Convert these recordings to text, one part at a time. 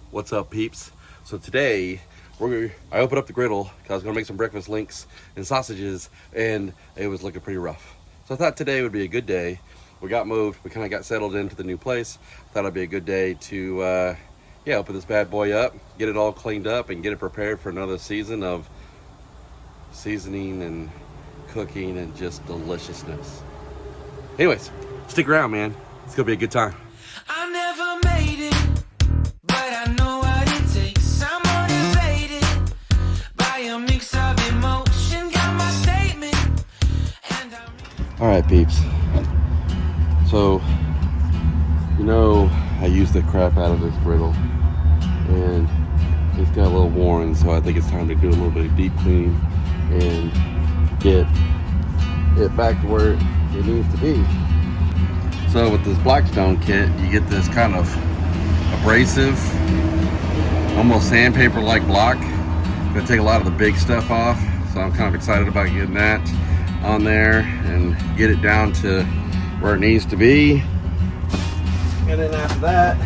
What's up, peeps? So today I opened up the griddle because I was gonna make some breakfast links and sausages, and it was looking pretty rough. So I thought today would be a good day. We got moved, we kind of got settled into the new place. Thought it'd be a good day to open this bad boy up, get it all cleaned up, and get it prepared for another season of seasoning and cooking and just deliciousness. Anyways, stick around, man. It's gonna be a good time. I never made it, but I know what it takes. I'm motivated by a mix of emotion. Got my statement, and All right, peeps. So, I use the crap out of this griddle, and it's got a little worn, so I think it's time to do a little bit of deep cleaning and get it back to where it needs to be. So with this Blackstone kit, you get this kind of abrasive, almost sandpaper-like block. It's gonna take a lot of the big stuff off, so I'm kind of excited about getting that on there and get it down to where it needs to be. And then after that,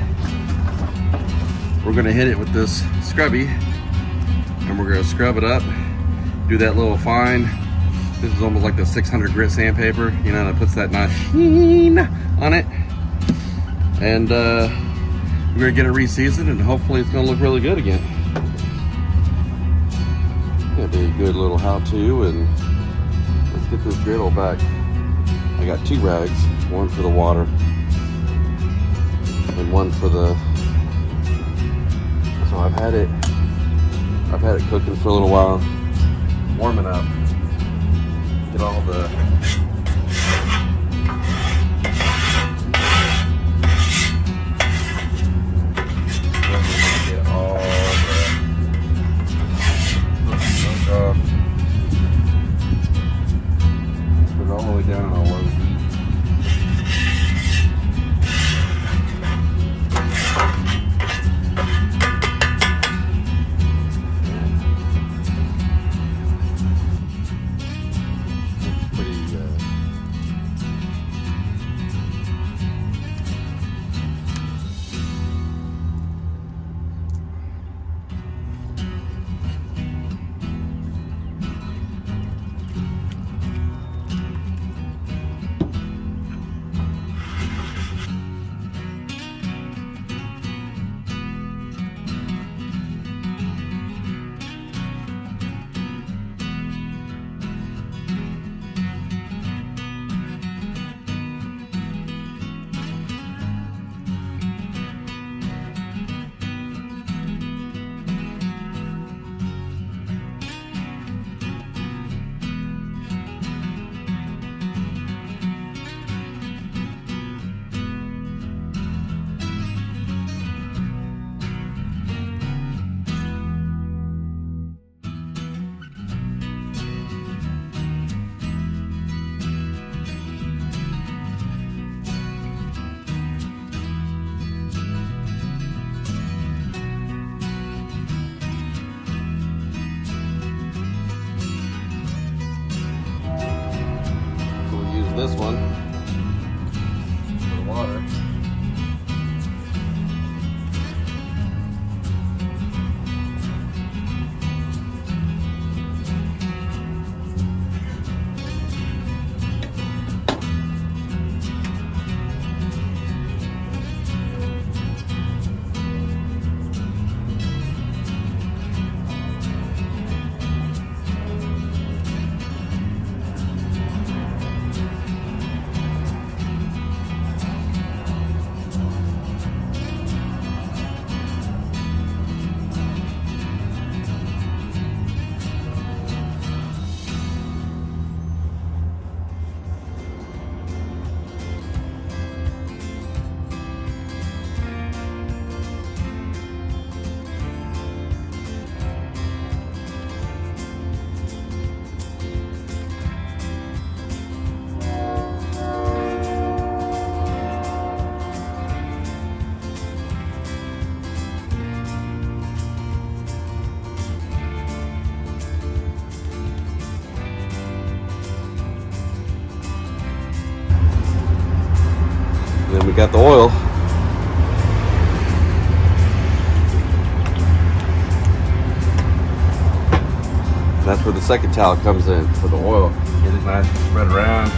we're gonna hit it with this SCRUBBY, and we're gonna scrub it up, do that little fine. This is almost like the 600 grit sandpaper, that puts that nice sheen on it. And we're gonna get it reseasoned, and hopefully it's gonna look really good again. Gonna be a good little how-to, and let's get this griddle back. I got 2 rags, one for the water and one for the. So I've had it cooking for a little while, warming up. Get all the junk off. Put it all the way down on low heat. This one for the water. And then we got the oil. That's where the second towel comes in for the oil. Get it nice and spread around.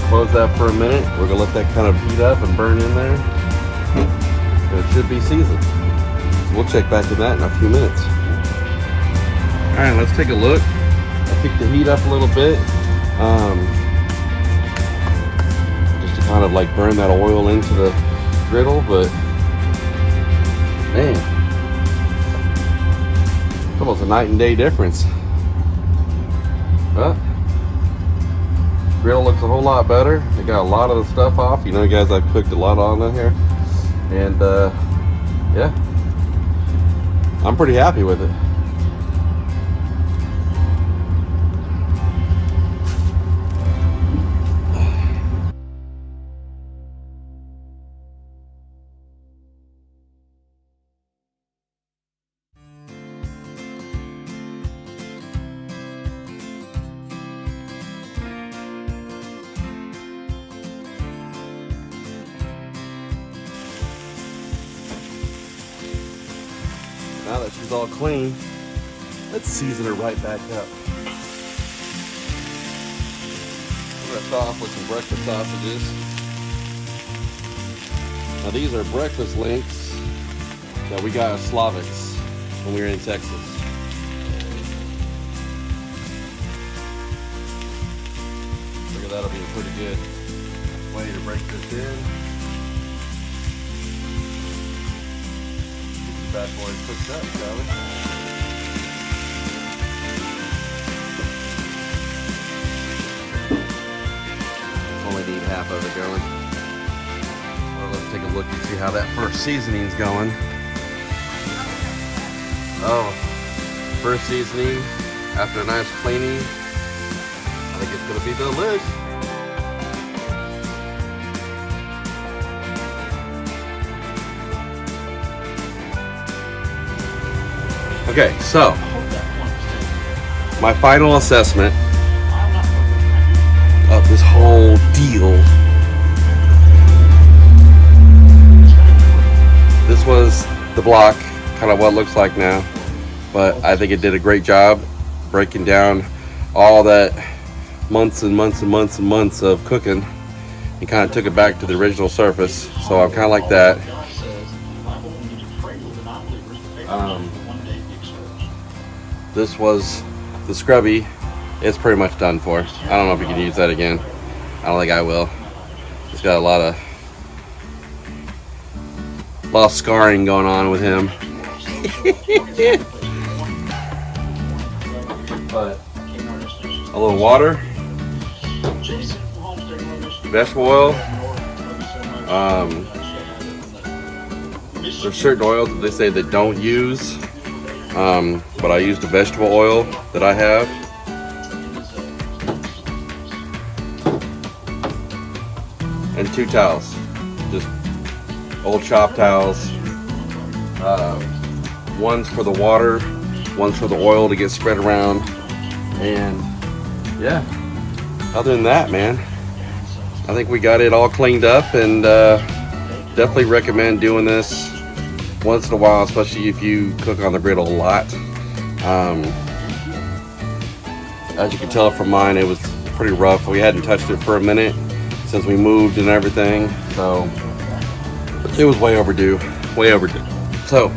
Close that for a minute. We're gonna let that kind of heat up and burn in there. And it should be seasoned. So we'll check back to that in a few minutes. All right, let's take a look. I picked the heat up a little bit, just to kind of like burn that oil into the griddle. But man, it's almost a night and day difference. Well, griddle looks a whole lot better. They got a lot of the stuff off. You know, guys, I've cooked a lot on in here, and yeah, I'm pretty happy with it. Now that she's all clean, let's season her right back up. We're gonna start off with some breakfast sausages. Now these are breakfast links that we got at Slavics when we were in Texas. Figure that'll be a pretty good way to break this in. Bad boy cooked up, shall we? Only need half of it going. Well, let's take a look and see how that first seasoning's going. Oh, first seasoning after a nice cleaning. I think it's gonna be delish. Okay, so my final assessment of this whole deal. This was the block, kind of what it looks like now, but I think it did a great job breaking down all that months and months and months and months of cooking and kind of took it back to the original surface. So I'm kind of like that. This was the SCRUBBY. It's pretty much done for. I don't know if you can use that again. I don't think I will. It's got a lot of scarring going on with him. But a little water, vegetable oil. There's certain oils that they say they don't use. But I used the vegetable oil that I have. And 2 towels, just old shop towels. One's for the water, one's for the oil to get spread around. And yeah, other than that, man, I think we got it all cleaned up, and definitely recommend doing this once in a while, especially if you cook on the griddle a lot. As you can tell from mine, it was pretty rough. We hadn't touched it for a minute since we moved and everything, so it was way overdue, way overdue. So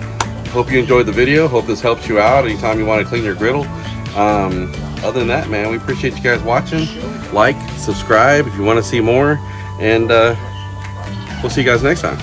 hope you enjoyed the video. Hope this helps you out anytime you want to clean your griddle. Other than that, man, we appreciate you guys watching. Like, subscribe if you want to see more, and we'll see you guys next time.